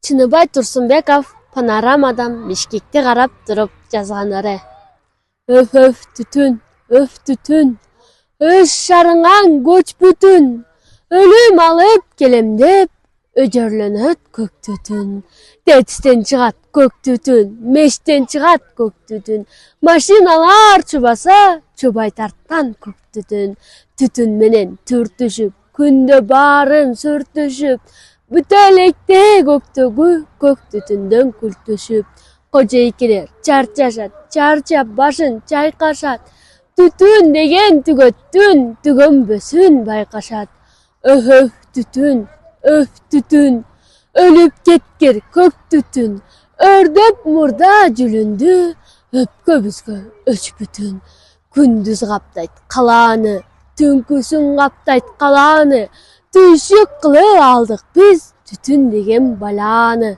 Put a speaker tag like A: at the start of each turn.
A: Чыныбай Турсунбеков панорамадан Бишкекти карап туруп жазганлары. Өф түтүн, өз шарыңан көч бүтүн, өлүм алып келем деп, өжөрлөнөт көк түтүн. ТЭЦтен чыгат көк түтүн, мештен чыгат көк түтүн, машиналар чубаса, чубай тарткан көк түтүн. Түтүн менен түртүшүп, күндө баарын сүртүшүп, бүтө электе көктөгү көк түтүндөн күлтүшүп. Кожойкелер чарчашат, чарчап башын чайкашат. Түтүн деген түгөттүн түгөнбөсүн байкашат. Өф түтүн, өлүп кеткир көк түтүн. Өрдөп мурда жүлүндү, өпкөбүзгө өч бүтүн. Күндүз каптайт калааны, түнкүсүн каптайт калааны. Түйшүк кылып алдык биз түтүн деген баланы.